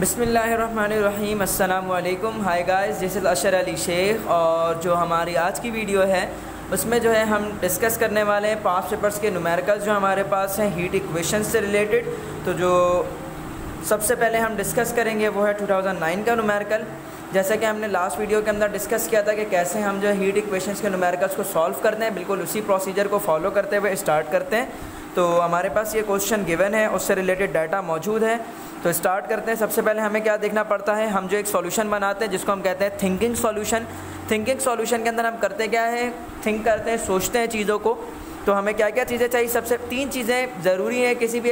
बिस्मिल्लाहिर्रहमानिर्रहीम अस्सलाम वालेकुम। हाय गाइस, दिस इज़ अशर अली शेख। और जो हमारी आज की वीडियो है उसमें जो है हम डिस्कस करने वाले हैं पास्ट पेपर्स के न्यूमेरिकल्स जो हमारे पास हैं हीट इक्वेशन से रिलेटेड। तो जो सबसे पहले हम डिस्कस करेंगे वो है 2009 का न्यूमेरिकल। जैसा कि हमने लास्ट वीडियो के अंदर डिस्कस किया था कि कैसे हम जो हीट इक्वेशंस के न्यूमेरिकल्स को सॉल्व करते हैं, बिल्कुल उसी प्रोसीजर को फॉलो करते हुए स्टार्ट करते हैं। तो हमारे पास ये क्वेश्चन गिवन है, उससे रिलेटेड डाटा मौजूद है। तो स्टार्ट करते हैं। सबसे पहले हमें क्या देखना पड़ता है, हम जो एक सॉल्यूशन बनाते हैं जिसको हम कहते हैं थिंकिंग सॉल्यूशन। थिंकिंग सॉल्यूशन के अंदर हम करते क्या है, थिंक करते हैं, सोचते हैं चीज़ों को। तो हमें क्या क्या चीज़ें चाहिए, सबसे 3 चीज़ें ज़रूरी हैं किसी भी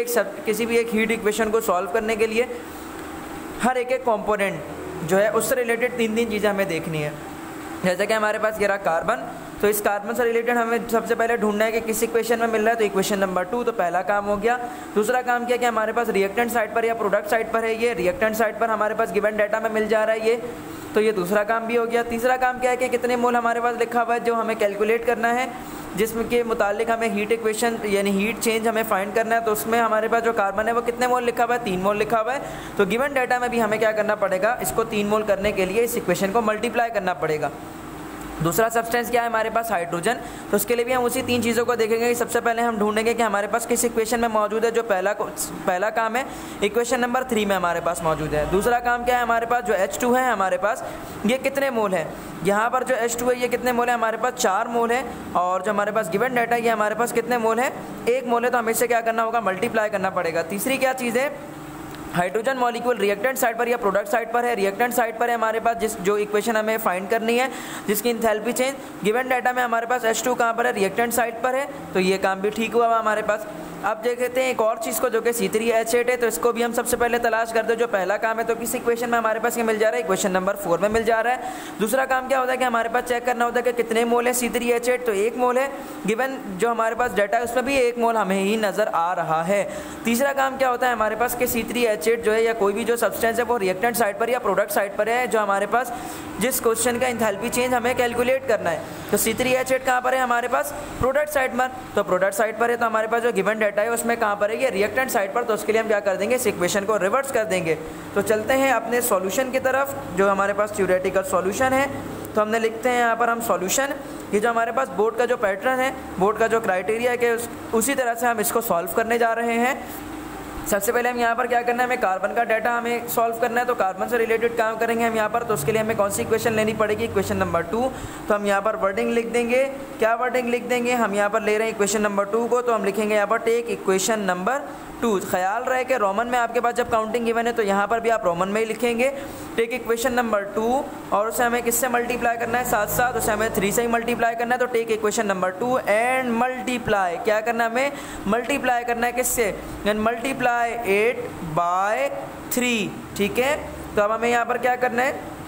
एक हीट इक्वेशन को सॉल्व करने के लिए। हर एक कंपोनेंट जो है उससे रिलेटेड 3 चीज़ें हमें देखनी है। जैसे कि हमारे पास ये रहा कार्बन, तो इस कार्बन से रिलेटेड हमें सबसे पहले ढूंढना है कि किस इक्वेशन में मिल रहा है। तो इक्वेशन नंबर 2, तो पहला काम हो गया। दूसरा काम क्या कि हमारे पास रिएक्टेंट साइड पर या प्रोडक्ट साइड पर है, ये रिएक्टेंट साइड पर हमारे पास गिवन डाटा में मिल जा रहा है ये, तो ये दूसरा काम भी हो गया। तीसरा काम क्या है कि कितने मोल हमारे पास लिखा हुआ है जो हमें कैलकुलेट करना है, जिसमें के मुतालिक हमें हीट इक्वेशन यानी हीट चेंज हमें फाइंड करना है। तो उसमें हमारे पास जो कार्बन है वो कितने मोल लिखा हुआ है, 3 मोल लिखा हुआ है। तो गिवन डाटा में भी हमें क्या करना पड़ेगा, इसको 3 मोल करने के लिए इस इक्वेशन को मल्टीप्लाई करना पड़ेगा। दूसरा सब्सटेंस क्या है हमारे पास, हाइड्रोजन। तो उसके लिए भी हम उसी 3 चीज़ों को देखेंगे कि सबसे पहले हम ढूंढेंगे कि हमारे पास किस इक्वेशन में मौजूद है। जो पहला काम है इक्वेशन नंबर 3 में हमारे पास मौजूद है। दूसरा काम क्या है हमारे पास, जो H2 है हमारे पास ये कितने मोल है, यहाँ पर जो H2 है ये कितने मोल है, हमारे पास 4 मोल है। और जो हमारे पास गिवन डाटा है ये हमारे पास कितने मोल है, 1 मोल है। तो हमें इससे क्या करना होगा, मल्टीप्लाई करना पड़ेगा। तीसरी क्या चीज़ है, हाइड्रोजन मॉलिक्यूल रिएक्टेंट साइड पर या प्रोडक्ट साइड पर है। रिएक्टेंट साइड पर है हमारे पास जो इक्वेशन हमें फाइंड करनी है जिसकी इंथैल्पी चेंज, गिवन डाटा में हमारे पास H2 कहाँ पर है, रिएक्टेंट साइड पर है। तो ये काम भी ठीक हुआ हमारे पास। अब देखते हैं एक और चीज़ को जो कि C3H8 है। तो इसको भी हम सबसे पहले तलाश करते हैं। जो पहला काम है तो किस इक्वेशन में हमारे पास ये मिल जा रहा है, इक्वेशन नंबर 4 में मिल जा रहा है। दूसरा काम क्या होता है कि हमारे पास चेक करना होता है कि कितने मोल है C3H8, तो 1 मोल है। गिवन जो हमारे पास डाटा है उसमें भी 1 मोल हमें ही नज़र आ रहा है। तीसरा काम क्या होता है हमारे पास कि C3H8 जो है या कोई भी जो सब्सटेंस है वो रिएक्टेंट साइड पर या प्रोडक्ट साइड पर है, जो हमारे पास जिस क्वेश्चन का इंथैल्पी चेंज हमें कैलकुलेट करना है। तो C3H8 कहाँ पर है हमारे पास, प्रोडक्ट साइड पर। तो प्रोडक्ट साइड पर है तो हमारे पास जो गिवन डाटा है उसमें कहाँ पर है, ये रिएक्टेंट साइड पर। तो उसके लिए हम क्या कर देंगे, इस इक्वेशन को रिवर्स कर देंगे। तो चलते हैं अपने सॉल्यूशन की तरफ, जो हमारे पास थ्योरेटिकल सॉल्यूशन है। तो हमने लिखते हैं यहाँ पर हम सॉल्यूशन, ये जो हमारे पास बोर्ड का जो पैटर्न है, बोर्ड का जो क्राइटेरिया है कि उसी तरह से हम इसको सॉल्व करने जा रहे हैं। सबसे पहले हम यहाँ पर क्या करना है, हमें कार्बन का डाटा हमें सॉल्व करना है। तो कार्बन से रिलेटेड काम करेंगे हम यहाँ पर। तो उसके लिए हमें कौन सी इक्वेशन लेनी पड़ेगी, इक्वेशन नंबर 2। तो हम यहाँ पर वर्डिंग लिख देंगे, क्या वर्डिंग लिख देंगे, हम यहाँ पर ले रहे हैं इक्वेशन नंबर 2 को। तो हम लिखेंगे यहाँ पर टेक इक्वेशन नंबर 2। ख्याल रहे कि रोमन में आपके पास जब काउंटिंग गिवन है तो यहाँ पर भी आप रोमन में ही लिखेंगे टेक इक्वेशन नंबर 2। और उसे हमें किससे मल्टीप्लाई करना है, साथ साथ उसे हमें 3 से ही मल्टीप्लाई करना है। तो take equation number 2 and multiply, क्या करना है हमें, मल्टीप्लाई करना है किससे, एंड मल्टीप्लाई 8 बाय 3। ठीक है, तो अब हमें यहाँ पर क्या करना है,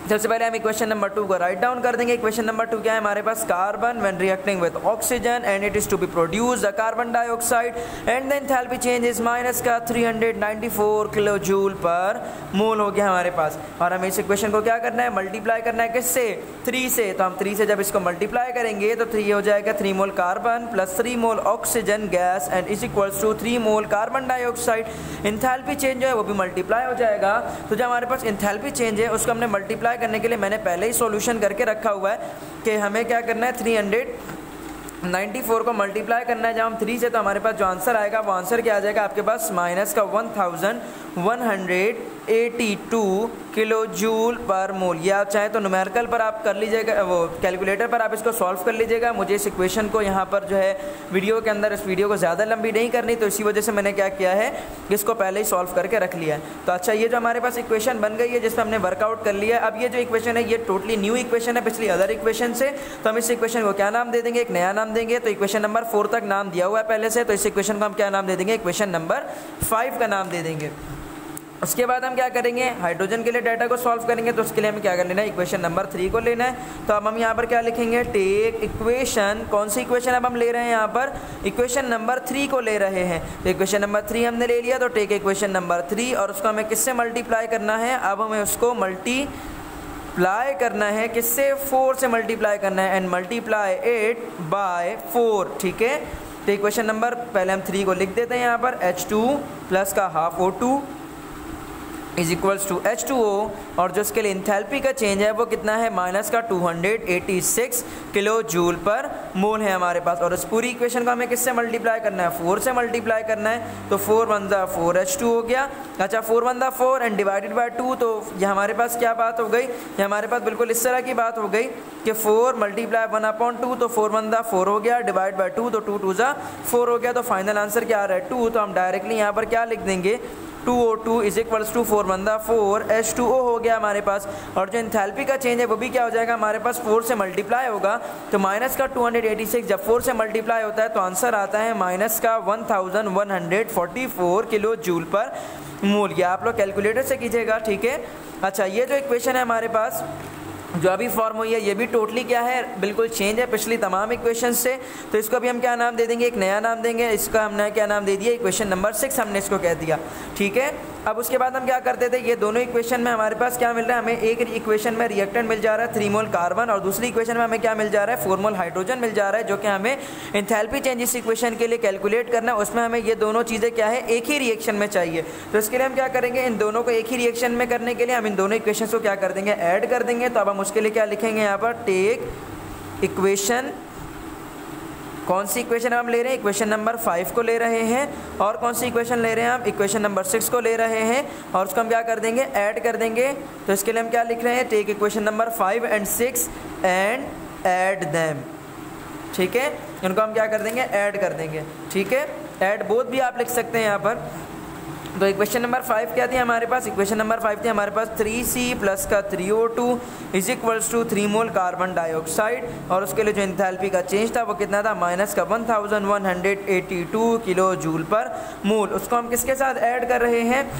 सबसे पहले हम इक्वेशन नंबर 2 को राइट डाउन कर देंगे। इक्वेशन नंबर 2 क्या है हमारे पास, carbon when reacting with oxygen and it is to be produce the carbon dioxide and the enthalpy change is minus का 394 किलो जूल पर मोल हो गया हमारे पास। और हमें इस इक्वेशन को क्या करना है, मल्टीप्लाई करना है किससे, 3 से। तो हम 3 से जब इसको मल्टीप्लाई करेंगे तो 3 हो जाएगा 3 mole carbon plus 3 mole oxygen gas and is equals to 3 mole carbon dioxide. Enthalpy change जो है वो भी मल्टीप्लाई हो जाएगा। तो जो हमारे पास एंथैल्पी चेंज है उसको हमने मल्टीप्लाई करने के लिए मैंने पहले ही सॉल्यूशन करके रखा हुआ है कि हमें क्या करना है, 394 को मल्टीप्लाई करना है जब हम 3 से। तो हमारे पास जो आंसर आएगा वो आंसर क्या आ जाएगा आपके पास, माइनस का 1182 किलो जूल पर मोल। या आप चाहे तो न्यूमेरिकल पर आप कर लीजिएगा, वो कैलकुलेटर पर आप इसको सॉल्व कर लीजिएगा। मुझे इस इक्वेशन को यहाँ पर जो है वीडियो के अंदर इस वीडियो को ज़्यादा लंबी नहीं करनी, तो इसी वजह से मैंने क्या किया है, इसको पहले ही सॉल्व करके रख लिया है। तो अच्छा, ये जो हमारे पास इक्वेशन बन गई है जिस पर हमने वर्कआउट कर लिया है। अब ये जो इक्वेशन है ये टोटली न्यू इक्वेशन है पिछली अदर इक्वेशन से। तो हम इस इक्वेशन को क्या नाम दे देंगे, एक नया नाम देंगे। तो इक्वेशन नंबर 4 तक नाम दिया हुआ है पहले से, तो इस इक्वेशन को हम क्या नाम दे देंगे, इक्वेशन नंबर 5 का नाम दे देंगे। उसके बाद हम क्या करेंगे, हाइड्रोजन के लिए डाटा को सॉल्व करेंगे। तो उसके लिए हमें क्या कर लेना है, इक्वेशन नंबर 3 को लेना है। तो अब हम यहाँ पर क्या लिखेंगे, टेक इक्वेशन, कौन सी इक्वेशन अब हम ले रहे हैं यहाँ पर, इक्वेशन नंबर 3 को ले रहे हैं। तो इक्वेशन नंबर 3 हमने ले लिया। तो टेक इक्वेशन नंबर 3 और उसको हमें किससे मल्टीप्लाई करना है, अब हमें उसको मल्टीप्लाई करना है किससे, 4 से मल्टीप्लाई करना है एंड मल्टीप्लाई 8 बाय 4। ठीक है, तो इक्वेशन नंबर पहले हम 3 को लिख देते हैं यहाँ पर, H2 प्लस का half O2 is equals to H2O, और जो इसके लिए इंथैल्पी का चेंज है वो कितना है, माइनस का 286 किलो जूल पर मोल है हमारे पास। और इस पूरी इक्वेशन को हमें किससे मल्टीप्लाई करना है, 4 से मल्टीप्लाई करना है। तो 4 1 4 H2 हो गया। अच्छा 4 1 4 एंड डिवाइडेड बाय 2, तो ये हमारे पास क्या बात हो गई, ये हमारे पास बिल्कुल इस तरह की बात हो गई कि 4 मल्टीप्लाई 1/2, तो 4 1 4 हो गया, डिवाइड बाय 2 तो 2 2 4 हो गया। तो फाइनल आंसर क्या आ रहा है, 2। तो हम डायरेक्टली यहाँ पर क्या लिख देंगे, 2O2 is equals to 4 1 4 H2O हो गया हमारे पास। और जो इंथैल्पी का चेंज है वो भी क्या हो जाएगा हमारे पास, 4 से मल्टीप्लाई होगा। तो माइनस का 286 जब 4 से मल्टीप्लाई होता है तो आंसर आता है माइनस का 1144 किलो जूल पर मोल। ये आप लोग कैलकुलेटर से कीजिएगा, ठीक है। अच्छा ये जो इक्वेशन है हमारे पास जो अभी फॉर्म हुई है ये भी टोटली क्या है, बिल्कुल चेंज है पिछली तमाम इक्वेशन से। तो इसको अभी हम क्या नाम दे देंगे, एक नया नाम देंगे। इसका हमने क्या नाम दे दिया, इक्वेशन नंबर 6 हमने इसको कह दिया, ठीक है। अब उसके बाद हम क्या करते थे, ये दोनों इक्वेशन में हमारे पास क्या मिल रहा है, हमें एक इक्वेशन में रिएक्टेंट मिल जा रहा है 3 मोल कार्बन, और दूसरी इक्वेशन में हमें क्या मिल जा रहा है, 4 मोल हाइड्रोजन मिल जा रहा है, जो कि हमें एंथैल्पी चेंज इस इक्वेशन के लिए कैलकुलेट करना है। उसमें हमें ये दोनों चीज़ें क्या है, एक ही रिएक्शन में चाहिए। तो इसके लिए हम क्या करेंगे, इन दोनों को एक ही रिएक्शन में करने के लिए हम इन दोनों इक्वेशन को क्या कर देंगे, ऐड कर देंगे। तो अब हम उसके लिए क्या लिखेंगे यहाँ पर, टेक इक्वेशन, कौन सी इक्वेशन हम ले रहे हैं, इक्वेशन नंबर 5 को ले रहे हैं, और कौन सी इक्वेशन ले रहे हैं हम, इक्वेशन नंबर 6 को ले रहे हैं, और उसको हम क्या कर देंगे, ऐड कर देंगे। तो इसके लिए हम क्या लिख रहे हैं, take equation number 5 and 6 and add them, ठीक है। इनको हम क्या कर देंगे, ऐड कर देंगे, ठीक है। ऐड बोथ भी आप लिख सकते हैं यहाँ पर। तो इक्वेशन नंबर 5 क्या थी हमारे पास, इक्वेशन नंबर 5 थी हमारे पास 3C प्लस का 3O2 is equals to 3 mole carbon dioxide, और उसके लिए जो इंथैल्पी का चेंज था वो कितना था, माइनस का 1182 किलो जूल पर मोल। उसको हम किसके साथ ऐड कर रहे हैं,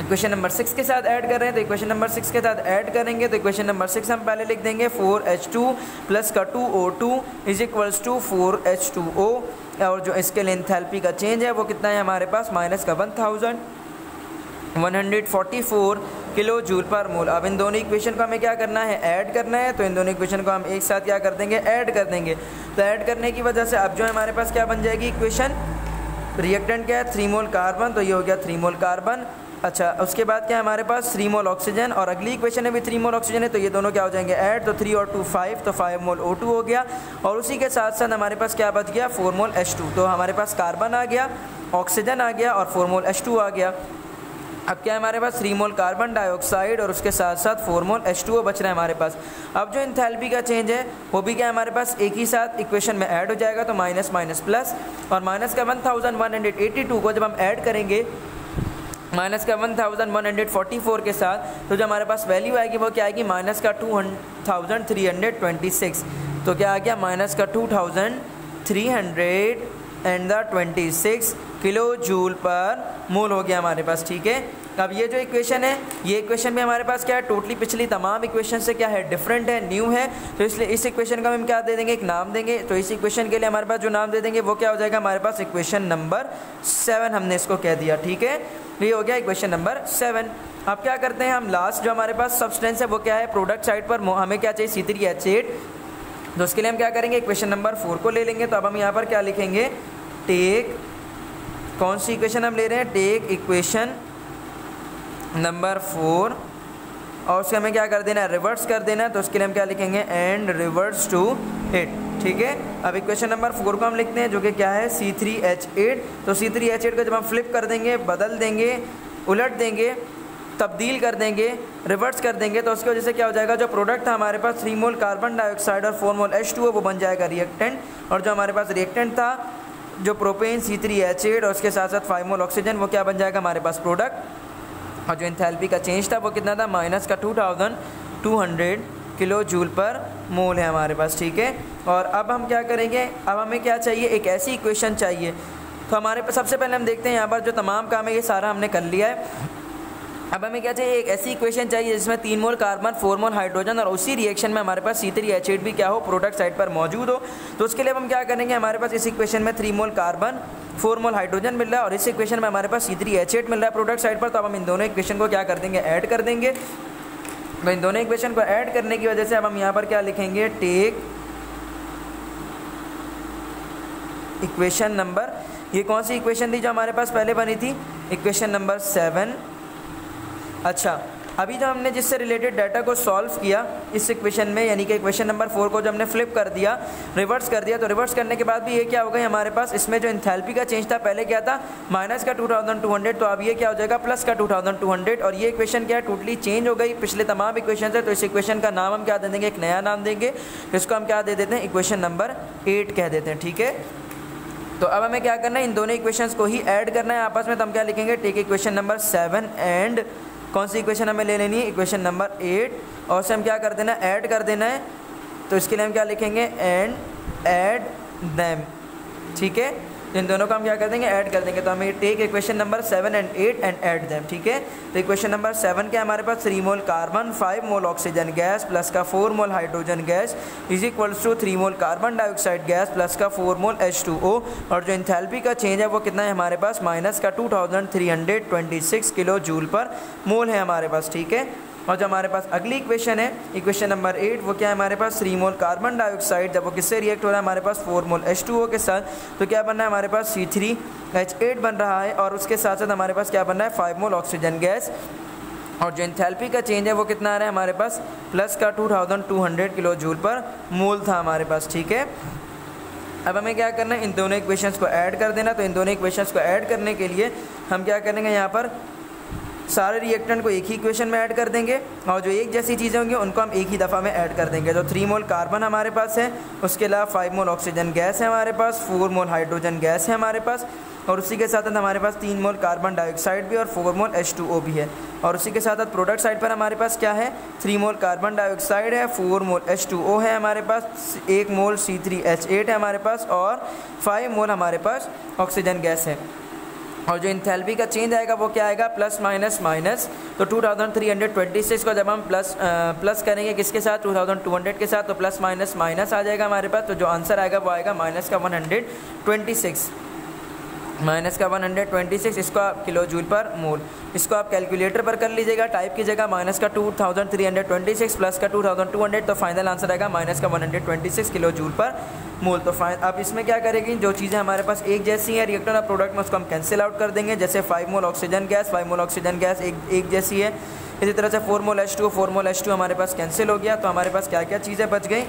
इक्वेशन नंबर 6 के साथ ऐड कर रहे हैं। तो इक्वेशन नंबर 6 के साथ ऐड करेंगे तो इक्वेशन नंबर 6 हम पहले लिख देंगे 4H2 प्लस का 2O2 is equals to 4H2O, और जो इसके लिए एंथैल्पी का चेंज है वो कितना है हमारे पास, माइनस का 1144 किलो जूल पर मोल। अब इन दोनों इक्वेशन को हमें क्या करना है, ऐड करना है। तो इन दोनों इक्वेशन को हम एक साथ क्या कर देंगे, ऐड कर देंगे। तो ऐड करने की वजह से अब जो हमारे पास क्या बन जाएगी इक्वेशन, रिएक्टेंट क्या है 3 मोल कार्बन, तो ये हो गया 3 मोल कार्बन। अच्छा उसके बाद क्या है हमारे पास 3 मोल ऑक्सीजन, और अगली इक्वेशन में भी 3 मोल ऑक्सीजन है, तो ये दोनों क्या हो जाएंगे ऐड, तो 3 और 2 5, तो 5 मोल O2 हो गया। और उसी के साथ साथ हमारे पास क्या बच गया, 4 मोल H2। तो हमारे पास कार्बन आ गया, ऑक्सीजन आ गया, और 4 मोल H2 आ गया। अब क्या है हमारे पास 3 मोल कार्बन डाइऑक्साइड, और उसके साथ साथ 4 मोल H2O बच रहा है हमारे पास। अब जो एंथैल्पी का चेंज है वो भी क्या है हमारे पास एक ही साथ इक्वेशन में ऐड हो जाएगा, तो माइनस माइनस प्लस, और माइनस का 1182 को जब हम ऐड करेंगे माइनस का 1144 के साथ, तो जो हमारे पास वैल्यू आएगी वो क्या आएगी, माइनस का 2326। तो क्या आ गया, माइनस का 2326 किलो जूल पर मोल हो गया हमारे पास, ठीक है। अब ये जो इक्वेशन है, ये इक्वेशन भी हमारे पास क्या है, टोटली पिछली तमाम इक्वेशन से क्या है, डिफरेंट है, न्यू है। तो इसलिए इस इक्वेशन का हम क्या दे देंगे, एक नाम देंगे। तो इस इक्वेशन के लिए हमारे पास जो नाम दे देंगे वो क्या हो जाएगा हमारे पास, इक्वेशन नंबर 7 हमने इसको कह दिया, ठीक है। ये हो गया इक्वेशन नंबर 7। अब क्या करते हैं हम, लास्ट जो हमारे पास सब्सटेंस है वो क्या है, प्रोडक्ट साइड पर हमें क्या चाहिए, C3H8। तो उसके लिए हम क्या करेंगे, इक्वेशन नंबर 4 को ले लेंगे। तो अब हम यहाँ पर क्या लिखेंगे, टेक, कौन सी इक्वेशन हम ले रहे हैं, टेक इक्वेशन नंबर 4, और उसके हमें क्या कर देना है, रिवर्स कर देना है। तो उसके लिए हम क्या लिखेंगे, एंड रिवर्स टू इट, ठीक है। अब इक्वेशन नंबर 4 को हम लिखते हैं जो कि क्या है, C3H8। तो C3H8 को जब हम फ्लिप कर देंगे, बदल देंगे, उलट देंगे, तब्दील कर देंगे, रिवर्स कर देंगे, तो उसकी वजह से क्या हो जाएगा, जो प्रोडक्ट था हमारे पास 3 मोल कार्बन डाइऑक्साइड और 4 मोल H2O वो बन जाएगा रिएक्टेंट। और जो हमारे पास रिएक्टेंट था जो प्रोपेन C3H8 और उसके साथ साथ 5 मोल ऑक्सीजन, वो क्या बन जाएगा हमारे पास प्रोडक्ट। और जो एंथैल्पी का चेंज था वो कितना था, माइनस का 2200 किलो जूल पर मोल है हमारे पास, ठीक है। और अब हम क्या करेंगे, अब हमें क्या चाहिए, एक ऐसी इक्वेशन चाहिए। तो हमारे पास सबसे पहले हम देखते हैं यहाँ पर जो तमाम काम है ये सारा हमने कर लिया है। अब हमें क्या चाहिए, एक ऐसी इक्वेशन चाहिए जिसमें 3 मोल कार्बन 4 मोल हाइड्रोजन और उसी रिएक्शन में हमारे पास C3H8 भी क्या हो, प्रोडक्ट साइड पर मौजूद हो। तो उसके लिए हम क्या करेंगे, हमारे पास इस इक्वेशन में 3 मोल कार्बन 4 मोल हाइड्रोजन मिल रहा है और इस इक्वेशन में हमारे पास C3H8 मिल रहा है प्रोडक्ट साइड पर। तो अब हम इन दोनों इक्वेशन को क्या कर देंगे, ऐड कर देंगे। तो इन दोनों इक्वेशन को ऐड करने की वजह से अब हम यहाँ पर क्या लिखेंगे, टेक इक्वेशन नंबर, ये कौन सी इक्वेशन थी जो हमारे पास पहले बनी थी, इक्वेशन नंबर 7 अच्छा, अभी जो हमने जिससे रिलेटेड डाटा को सॉल्व किया इस इक्वेशन में, यानी कि इक्वेशन नंबर 4 को जो हमने फ्लिप कर दिया, रिवर्स कर दिया, तो रिवर्स करने के बाद भी ये क्या हो गई हमारे पास, इसमें जो इंथैल्पी का चेंज था पहले क्या था माइनस का 2200, तो अब ये क्या हो जाएगा प्लस का 2200, और ये इक्वेशन क्या है टोटली चेंज हो गई पिछले तमाम इक्वेशन से। तो इस इक्वेशन का नाम हम क्या दे देंगे, एक नया नाम देंगे, इसको हम क्या दे देते हैं, इक्वेशन नंबर 8 कह देते हैं। ठीक है, तो अब हमें क्या करना है, इन दोनों इक्वेशंस को ही ऐड करना है आपस में। तो हम क्या लिखेंगे, टेक इक्वेशन नंबर 7 एंड कौन सी इक्वेशन हमें ले लेनी है, इक्वेशन नंबर 8, और से हम क्या कर देना है, ऐड कर देना है। तो इसके लिए हम क्या लिखेंगे, एंड ऐड दैम। ठीक है, तो इन दोनों को हम क्या कर देंगे, ऐड कर देंगे। तो हमें take equation number 7 and 8 and add them. ठीक है, तो इक्वेशन नंबर 7 के हमारे पास 3 mole carbon 5 mole oxygen gas plus का 4 mole hydrogen gas is equals to 3 mole carbon dioxide gas plus का 4 मोल H2O, और जो इंथैल्पी का चेंज है वो कितना है हमारे पास, माइनस का 2326 किलो जूल पर मोल है हमारे पास। ठीक है, और जो हमारे पास अगली इक्वेशन है, इक्वेशन नंबर 8, वो क्या है हमारे पास, 3 मोल कार्बन डाइऑक्साइड जब वो किससे रिएक्ट हो रहा है हमारे पास 4 मोल H2O के साथ, तो क्या बनना है हमारे पास C3H8 बन रहा है, और उसके साथ साथ हमारे पास क्या बनना है 5 मोल ऑक्सीजन गैस, और जो इंथैल्पी का चेंज है वो कितना आ रहा है हमारे पास, प्लस का 2200 किलो जूल पर मोल था हमारे पास। ठीक है, अब हमें क्या करना है, इन दोनों इक्वेशंस को ऐड कर देना। तो इन दोनों इक्वेशंस को ऐड करने के लिए हम क्या करेंगे, यहाँ पर सारे रिएक्टेंट को एक ही इक्वेशन में ऐड कर देंगे, और जो एक जैसी चीज़ें होंगी उनको हम एक ही दफ़ा में ऐड कर देंगे। तो 3 मोल कार्बन हमारे पास है, उसके अलावा 5 मोल ऑक्सीजन गैस है हमारे पास, 4 मोल हाइड्रोजन गैस है हमारे पास, और उसी के साथ साथ हमारे पास 3 मोल कार्बन डाइऑक्साइड भी और 4 मोल H2O भी है। और उसी के साथ साथ प्रोडक्ट साइड पर हमारे पास क्या है, 3 मोल कार्बन डाइऑक्साइड है, 4 मोल H2O है हमारे पास, 1 मोल C3H8 है हमारे पास, और 5 मोल हमारे पास ऑक्सीजन गैस है। और जो इंथैल्पी का चेंज आएगा वो क्या आएगा, प्लस माइनस माइनस। तो 2326 को जब हम प्लस करेंगे किसके साथ, 2200 के साथ, तो प्लस माइनस माइनस आ जाएगा हमारे पास। तो जो आंसर आएगा वो आएगा माइनस का 126, माइनस का 126, इसको आप किलो जूल पर मोल, इसको आप कैलकुलेटर पर कर लीजिएगा, टाइप कीजिएगा माइनस का 2326 प्लस का 2200, तो फाइनल आंसर आएगा माइनस का 126 किलो जूल पर मोल। तो अब इसमें क्या करेंगे, जो चीज़ें हमारे पास एक जैसी हैं रिएक्टर और प्रोडक्ट में, उसको हम कैंसिल आउट कर देंगे। जैसे 5 मोल ऑक्सीजन गैस एक जैसी है, इसी तरह से 4 मोल H2 हमारे पास कैंसिल हो गया। तो हमारे पास क्या क्या चीज़ें बच गई,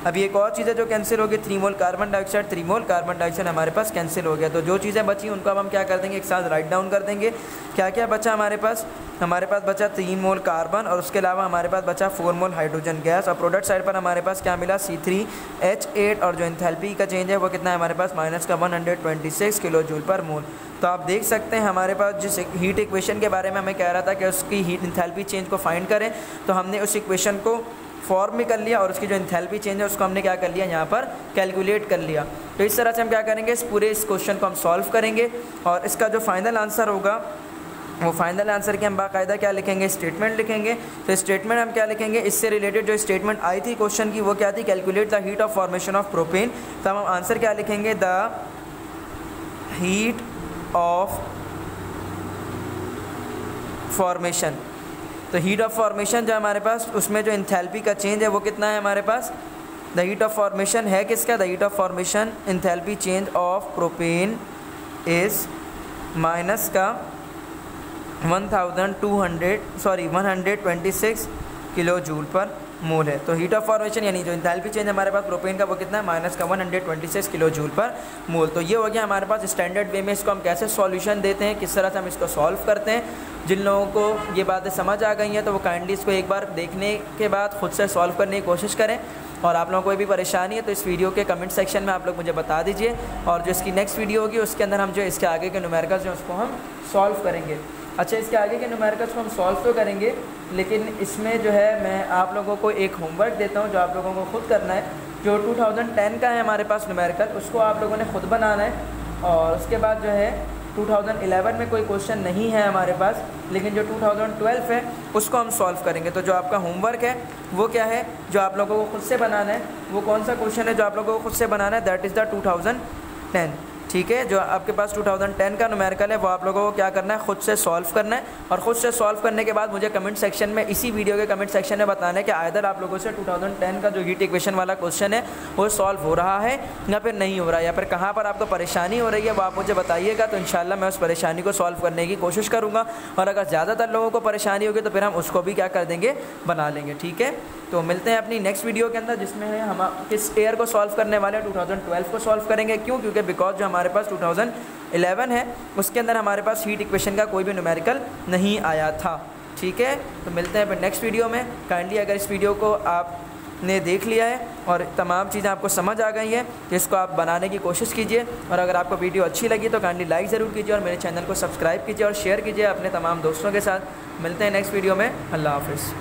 अभी एक और चीज़ है जो कैंसिल हो गई, 3 मोल कार्बन डाइऑक्साइड हमारे पास कैंसिल हो गया। तो जो चीज़ें बची उनको अब हम क्या कर देंगे, एक साथ राइट डाउन कर देंगे। क्या क्या बचा हमारे पास बचा 3 मोल कार्बन, और उसके अलावा हमारे पास बचा 4 मोल हाइड्रोजन गैस, और प्रोडक्ट साइड पर हमारे पास क्या मिला, C3H8, और जो इंथैल्पी का चेंज है वो कितना है हमारे पास, माइनस का 126 किलो जूल पर मोल। तो आप देख सकते हैं हमारे पास जिस हीट इक्वेशन के बारे में हमें कह रहा था कि उसकी हीट इंथैल्पी चेंज को फाइंड करें, तो हमने उस इक्वेशन को फॉर्म में कर लिया, और उसकी जो इंथैल्पी चेंज है उसको हमने क्या कर लिया, यहाँ पर कैलकुलेट कर लिया। तो इस तरह से हम क्या करेंगे, इस पूरे इस क्वेश्चन को हम सॉल्व करेंगे, और इसका जो फाइनल आंसर होगा वो फाइनल आंसर की हम बाकायदा क्या लिखेंगे, स्टेटमेंट लिखेंगे। तो स्टेटमेंट हम क्या लिखेंगे, इससे रिलेटेड जो स्टेटमेंट आई थी क्वेश्चन की वो क्या थी, calculate the heat of formation of propane. तो हम आंसर क्या लिखेंगे, द हीट ऑफ फॉर्मेशन। तो हीट ऑफ फॉर्मेशन जो हमारे पास, उसमें जो इंथैल्पी का चेंज है वो कितना है हमारे पास, द हीट ऑफ फॉर्मेशन है किसका, the heat of formation enthalpy change of propane is minus का 126 किलो जूल पर मोल है। तो हीट ऑफ फॉर्मेशन यानी जो इंथैल्पी चेंज हमारे पास प्रोपेन का वो कितना है, माइनस का 126 किलो जूल पर मोल। तो ये हो गया हमारे पास स्टैंडर्ड वे में इसको हम कैसे सॉल्यूशन देते हैं, किस तरह से हम इसको सॉल्व करते हैं। जिन लोगों को ये बातें समझ आ गई हैं तो वो काइंडली इसको एक बार देखने के बाद खुद से सॉल्व करने की कोशिश करें, और आप लोगों को कोई भी परेशानी है तो इस वीडियो के कमेंट सेक्शन में आप लोग मुझे बता दीजिए, और जो इसकी नेक्स्ट वीडियो होगी उसके अंदर हम जो इसके आगे के न्यूमेरिकल्स हैं उसको हम सॉल्व करेंगे। अच्छा, इसके आगे के न्यूमेरिकल्स को हम सॉल्व तो करेंगे, लेकिन इसमें जो है मैं आप लोगों को एक होमवर्क देता हूँ जो आप लोगों को खुद करना है। जो 2010 का है हमारे पास न्यूमेरिकल, उसको आप लोगों ने खुद बनाना है, और उसके बाद जो है 2011 में कोई क्वेश्चन नहीं है हमारे पास, लेकिन जो 2012 है उसको हम सॉल्व करेंगे। तो जो आपका होमवर्क है वो क्या है, जो आप लोगों को खुद से बनाना है, वो कौन सा क्वेश्चन है जो आप लोगों को खुद से बनाना है, दैट इज़ द 2010। ठीक है। जो आपके पास 2010 का न्यूमेरिकल है वो आप लोगों को क्या करना है, ख़ुद से सॉल्व करना है, और ख़ुद से सॉल्व करने के बाद मुझे कमेंट सेक्शन में, इसी वीडियो के कमेंट सेक्शन में बताना है कि आइदर आप लोगों से 2010 का जो हीट इक्वेशन वाला क्वेश्चन है वो सॉल्व हो रहा है या फिर नहीं हो रहा है, या फिर कहाँ पर आपको परेशानी हो रही है वो आप मुझे बताइएगा। तो इंशाल्लाह मैं उस परेशानी को सॉल्व करने की कोशिश करूँगा, और अगर ज़्यादातर लोगों को परेशानी होगी तो फिर हम उसको भी क्या कर देंगे, बना लेंगे। ठीक है, तो मिलते हैं अपनी नेक्स्ट वीडियो के अंदर, जिसमें है हम किस ईयर को सॉल्व करने वाले हैं, 2012 को सॉल्व करेंगे। क्यों? क्योंकि बिकॉज जो हमारे पास 2011 है उसके अंदर हमारे पास हीट इक्वेशन का कोई भी न्यूमेरिकल नहीं आया था। ठीक है, तो मिलते हैं फिर नेक्स्ट वीडियो में। काइंडली अगर इस वीडियो को आपने देख लिया है और तमाम चीज़ें आपको समझ आ गई हैं तो इसको आप बनाने की कोशिश कीजिए, और अगर आपको वीडियो अच्छी लगी तो काइंडली लाइक ज़रूर कीजिए और मेरे चैनल को सब्सक्राइब कीजिए और शेयर कीजिए अपने तमाम दोस्तों के साथ। मिलते हैं नेक्स्ट वीडियो में। अल्लाह हाफ़िज़।